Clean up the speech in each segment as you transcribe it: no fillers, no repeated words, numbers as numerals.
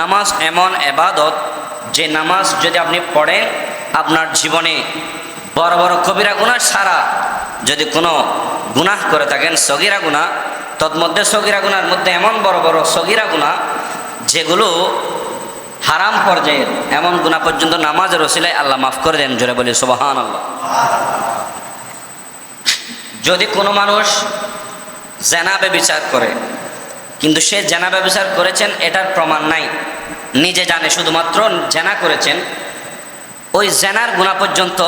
নামাজ এমন ইবাদত যে নামাজ যদি আপনি পড়েন আপনার জীবনে বড় বড় কবিরা গুনাহ ছাড়া যদি কোনো গুনাহ করে থাকেন সগীরা গুনাহ, তন্মধ্যে সগীরা গুনার মধ্যে এমন বড় বড় সগীরা গুনাহ যেগুলো হারাম পর্যায়ের, এমন গুনাহ পর্যন্ত নামাজের ওসিলায় আল্লাহ মাফ করে দেন। জোরে বলি সুবহানাল্লাহ। যদি কোনো মানুষ জেনা ব্যভিচার করে কিন্তু সে জেনা ব্যভিচার করেছেন এটার প্রমাণ নাই, নিজে জানে শুধুমাত্র জেনা করেছেন, ওই জেনার গুনাহ পর্যন্ত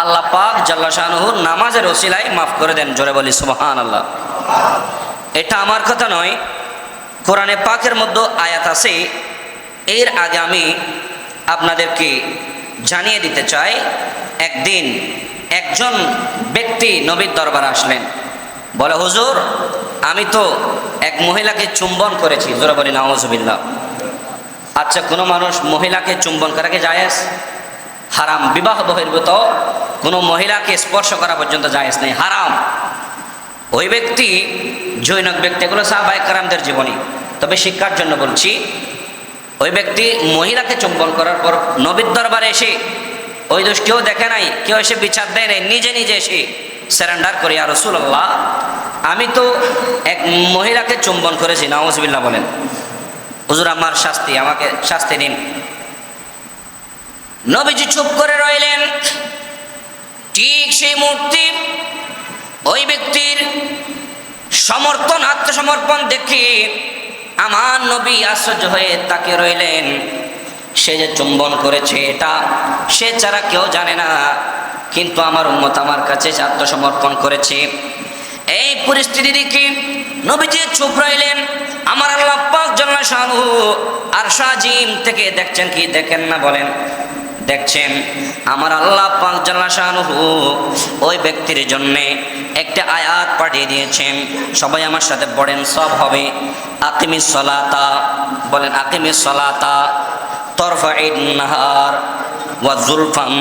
আল্লাহ পাক জাল্লা শানুহু নামাজের ওসিলায় মাফ করে দেন। জোরে বলি সুবহানাল্লাহ। এটা আমার কথা নয়, কোরআনে পাকের মধ্যে আয়াত আছে। এর আগে আমি আপনাদেরকে জানিয়ে দিতে চাই, একদিন একজন ব্যক্তি নবীর দরবারে আসলেন, বলে হুজুর আমি তো এক মহিলাকে চুম্বন করেছি। জোরে বলি নাউজুবিল্লাহ। আচ্ছা, কোনো মানুষ মহিলাকে চুম্বন করাকে জায়েজ? হারাম। বিবাহ বহির্ভূত কোনো মহিলাকে স্পর্শ করা পর্যন্ত জায়েজ নেই, হারাম। ওই ব্যক্তি জৈনক ব্যক্তি, এগুলো সাহাবায়ে কেরামদের জীবনী, তবে শিক্ষার জন্য বলছি। ওই ব্যক্তি মহিলাকে চুম্বন করার পর নবীর দরবারে এসে ওই দোষ কেউ দেখে নাই, কেউ এসে বিচার দেয় নাই, নিজে নিজে এসে সারেন্ডার করে, ইয়া রাসূলুল্লাহ আমি তো এক মহিলাকে চুম্বন করেছি। নাউজুবিল্লাহ বলেন। হুজুর আমার শাস্তি, আমাকে শাস্তি দিন। নবীজি চুপ করে রইলেন। ঠিক সেই মুহূর্তে ওই ব্যক্তির সমর্থন, আত্মসমর্পণ দেখে আমার নবী আশ্চর্য হয়ে তাকে রইলেন। সে যে চুম্বন করেছে এটা সে ছাড়া কেউ জানে না, কিন্তু আমার উম্মত আমার কাছে আত্মসমর্পণ করেছে। এই পরিস্থিতি দেখে নবীজি চুপ রইলেন। আমার আল্লাহ পাক জাল্লা শানুহু আরশ আজিম থেকে দেখছেন কি দেখেন না বলেন? দেখছেন। আমার আল্লাহ পাক জাল্লা শানুহু ওই ব্যক্তির জন্য একটা আয়াত পাঠিয়ে দিয়েছেন। সবাই আমার সাথে পড়েন, সব হবে। আকিমিস সালাতা, বলেন আকিমিস সালাতা তরফাইন নাহার ওয়া যুলফাম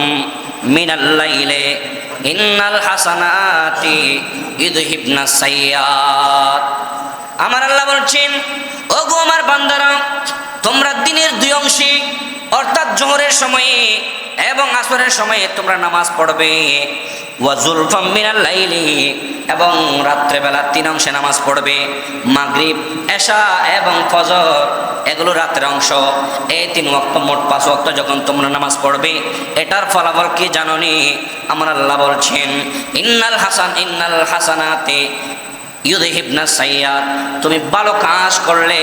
মিনাল লাইলি ইন্নাল হাসানাতি ইযহিবনা সাইয়্যাত। আমার আল্লাহ বলছেন, ওগো আমার বান্দারা, তোমরা দিনের দুই অংশে অর্থাৎ জোহরের সময়ে এবং আসরের সময়ে তোমরা নামাজ পড়বে। ওয়া যুলফাম মিনাল লাইলি, এবং রাত্রেবেলা তিন অংশে নামাজ পড়বে। মাগরিব, এশা এবং ফজর এগুলো রাতের অংশ। এই তিন ওয়াক্ত, মোট 5 ওয়াক্ত যখন তোমরা নামাজ পড়বে, এটার ফলাফল কি জানোনি? আমার আল্লাহ বলছেন, ইন্নাল হাসানাতি ইউযহিবনা সাইয়্যাত, তুমি ভালো কাজ করলে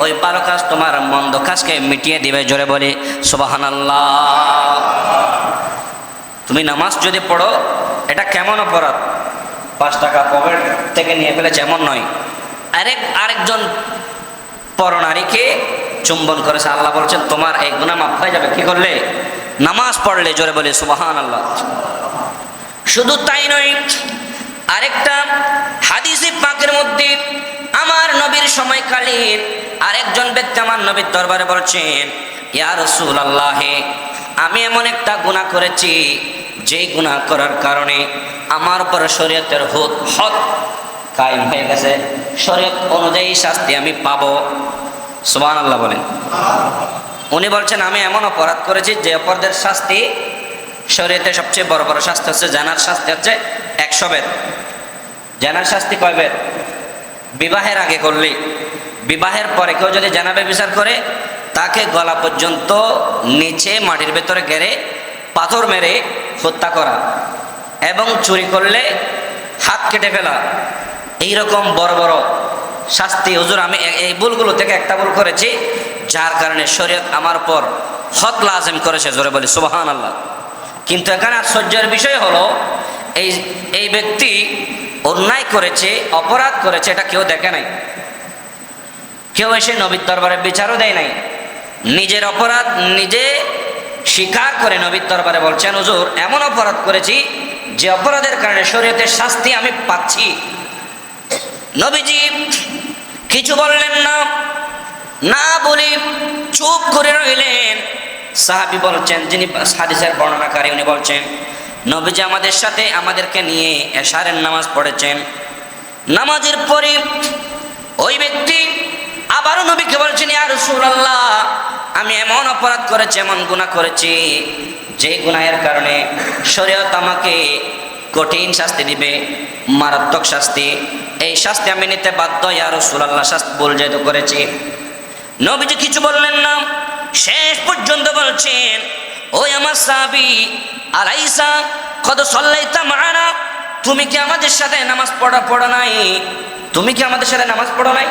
ওই ভালো কাজ তোমার মন্দ কাজকে মিটিয়ে দিবে। জোরে বলি সুবহানাল্লাহ। তুমি নামাজ যদি পড়ো, এটা কেমন অপরাধ? 5 টাকা পকেট থেকে নিয়ে ফেলেছে এমন নয়, আরেকজন পরনারীকে চুম্বন করেছে। আল্লাহ বলছেন তোমার এই গুনাহ মাফ হয়ে যাবে। কি করলে? নামাজ পড়লে। জোরে বলি সুবহানাল্লাহ। শুধু তাই নয়, আরেকটা হাদিসে পাকের মধ্যে আমার নবীর সময়কালীন আরেকজন ব্যক্তি আমার নবীর দরবারে বলছেন, ইয়া রাসূলুল্লাহ আমি এমন একটা গুনাহ করেছি যেই গুনাহ করার কারণে আমার উপর শরীয়তের হদ কায়েম হয়ে গেছে, শরীয়ত অনুযায়ী শাস্তি আমি পাবো। সুবহানাল্লাহ বলেন। উনি বলছেন আমি এমন অপরাধ করেছি যে অপরাধের শাস্তি শরীয়তে সবচেয়ে বড় বড় শাস্তি হচ্ছে জানার শাস্তি হচ্ছে 100 বেত। জানার শাস্তি কয় বেত? বিবাহের আগে করলে, বিবাহের পরে কেউ যদি জানা ব্যভিচার করে তাকে গলা পর্যন্ত নিচে মাটির ভেতরে গেড়ে পাথর মেরে হত্যা করা, এবং চুরি করলে হাত কেটে ফেলা, এইরকম বড় বড় শাস্তি। হুজুর আমি এই ভুলগুলো থেকে একটা ভুল করেছি যার কারণে শরীয়ত আমার উপর হদ লাজিম করেছে। জোরে বলি সুবহানাল্লাহ। কিন্তু এখানে আশ্চর্যের বিষয় হলো এই ব্যক্তি অন্যায় করেছে, অপরাধ করেছে, এটা কেউ দেখে নাই, কেউ এসে নবীর দরবারে বিচারও দেয় নাই। নিজের অপরাধ নিজে স্বীকার করে নবীর দরবারে বলছেন, হুজুর এমন অপরাধ করেছি যে অপরাধের কারণে শরীয়তের শাস্তি আমি পাচ্ছি। নবীজি কিছু বললেন না, না বলে চুপ করে রইলেন। সাহাবী বলছেন, যিনি হাদিসের বর্ণনাকারী, উনি বলছেন, নবীজি আমাদের সাথে আমাদেরকে নিয়ে এশারের নামাজ পড়েছেন। নামাজের পরে ওই ব্যক্তি আবারও নবীকে বলছেন, ইয়া রাসূলুল্লাহ আমি এমন অপরাধ করেছি, এমন গুনাহ করেছি, যে গুনাহের কারণে শরীয়ত আমাকে কঠিন শাস্তি দিবে, মারাত্মক শাস্তি। এই শাস্তি আমি নিতে বাধ্য, ইয়া রাসূলুল্লাহ, শাস্তি ভুল যেহেতু করেছি। নবীজি কিছু বললেন না, শেষ পর্যন্ত বলছেন, ওই আমার সাহাবী, আলাইসা কদ সাল্লাইতা মা'ানা, তুমি কি আমাদের সাথে নামাজ পড়ো নাই? তুমি কি আমাদের সাথে নামাজ পড়ো নাই?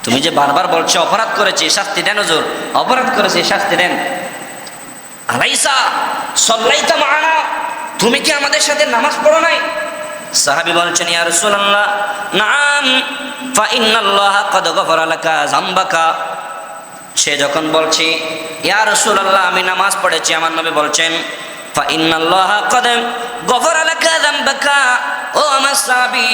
তুমি যে বারবার বলছো অপরাধ করেছি, শাস্তি দেন হুজুর, অপরাধ করেছি, শাস্তি দেন। আলাইসা সাল্লাইতা মা'ানা, তুমি কি আমাদের সাথে নামাজ পড়ো নাই? সাহাবী বলছেন, ইয়া রাসূলুল্লাহ, নাম, ফা ইন্নাল্লাহা কদ গফারা লাকা যামবাকা। সে যখন বলছি ইয়া রাসূলুল্লাহ আমি নামাজ পড়েছি, আমার নবী বলছেন, ফা ইন্নাল্লাহা কদ গফারা লাকা যামবাকা, ও আমার সাহাবী,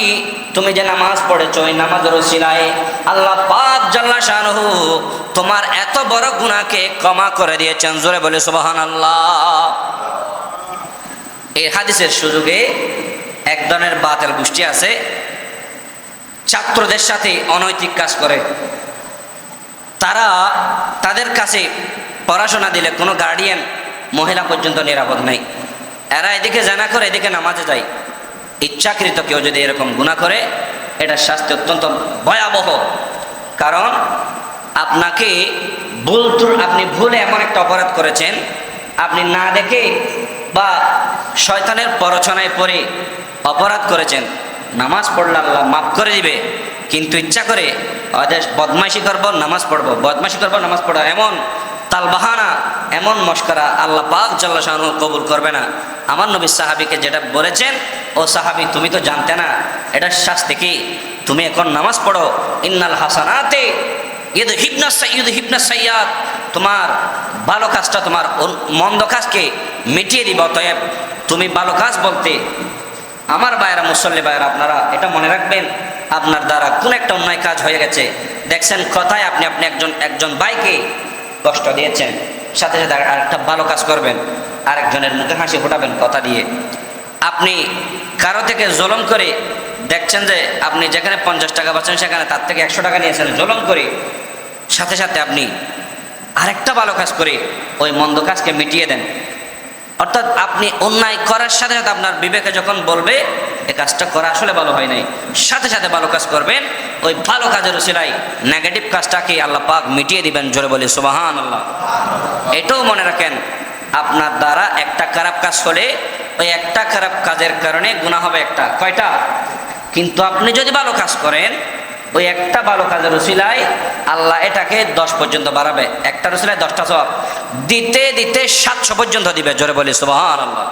তুমি যে নামাজ পড়েছো, এই নামাজের ওসিলায় আল্লাহ পাক জাল্লা শানুহু তোমার এত বড় গুনাহকে ক্ষমা করে দিয়েছেন। জোরে বলে সুবহানাল্লাহ। এই হাদিসের সুযোগে এক ধরনের বাতিল গোষ্ঠী আছে, ছাত্রদের সাথে অনৈতিক কাজ করে। তারা, তাদের কাছে পড়াশোনা দিলে কোনো গার্ডিয়ান মহিলা পর্যন্ত নিরাপদ নাই। এরা এদিকে জানা করে, এদিকে নামাজে যায়। ইচ্ছাকৃত কেউ যদি এরকম গুনাহ করে, এটার শাস্তি অত্যন্ত ভয়াবহ। কারণ আপনাকে আপনি ভুলে এমন একটা অপরাধ করেছেন, আপনি না দেখে বা শয়তানের প্ররোচনায় পড়ে অপরাধ করেছেন। নামাজ পড়লে আল্লাহ মাফ করে দিবে, কিন্তু ইচ্ছা করে বদমাইশি করবো নামাজ পড়বো, বদমাইশি করবো নামাজ পড়বো, এমন তালবাহানা, এমন মস্করা আল্লাহ পাক জাল্লা শানুহু কবুল করবে না। আমার নবী সাহাবীকে যেটা বলেছেন, ও সাহাবী তুমি তো জানতে না এটার শাস্তি কি, তুমি এখন নামাজ পড়ো, ইন্নাল হাসানাতে ইউযহিবনা সাইয়্যাত, তোমার ভালো কাজটা তোমার মন্দ কাজকে মিটিয়ে দিব। অতএব তুমি ভালো কাজ বলতে, আমার ভাইয়েরা, মুসল্লি ভাইয়েরা, আপনারা এটা মনে রাখবেন, আপনার দ্বারা কোন একটা অন্যায় কাজ হয়ে গেছে, দেখছেন কথায় আপনি একজন ভাইকে কষ্ট দিয়েছেন, সাথে সাথে আরেকটা ভালো কাজ করবেন, আরেকজনের মুখে হাসি ফোটাবেন কথা দিয়ে। আপনি কারো থেকে জুলুম করে দেখছেন যে আপনি যেখানে 50 টাকা পাচ্ছেন সেখানে তার থেকে 100 টাকা নিয়েছেন, জুলুম করে, সাথে সাথে আপনি আরেকটা ভালো কাজ করে ওই মন্দ কাজকে মিটিয়ে দেন। অর্থাৎ আপনি অন্যায় করার সাথে সাথে আপনার বিবেকে যখন বলবে এই কাজটা করা আসলে ভালো হয় নাই, সাথে সাথে ভালো কাজ করবেন, ওই ভালো কাজের উসিলায় নেগেটিভ কাজটাকে আল্লাহ পাক মিটিয়ে দিবেন। জোরে বলি সুবহানাল্লাহ। এটাও মনে রাখেন, আপনার দ্বারা একটা খারাপ কাজ হলে ওই একটা খারাপ কাজের কারণে গুনাহ হবে একটা, কয়টা? কিন্তু আপনি যদি ভালো কাজ করেন, ওই একটা ভালো কাজের উসিলায় আল্লাহ এটাকে 10 পর্যন্ত বাড়াবে, একটার উসিলায় 10টা সওয়াব দিতে দিতে 700 পর্যন্ত দিবে। জোরে বলি সুবহানাল্লাহ।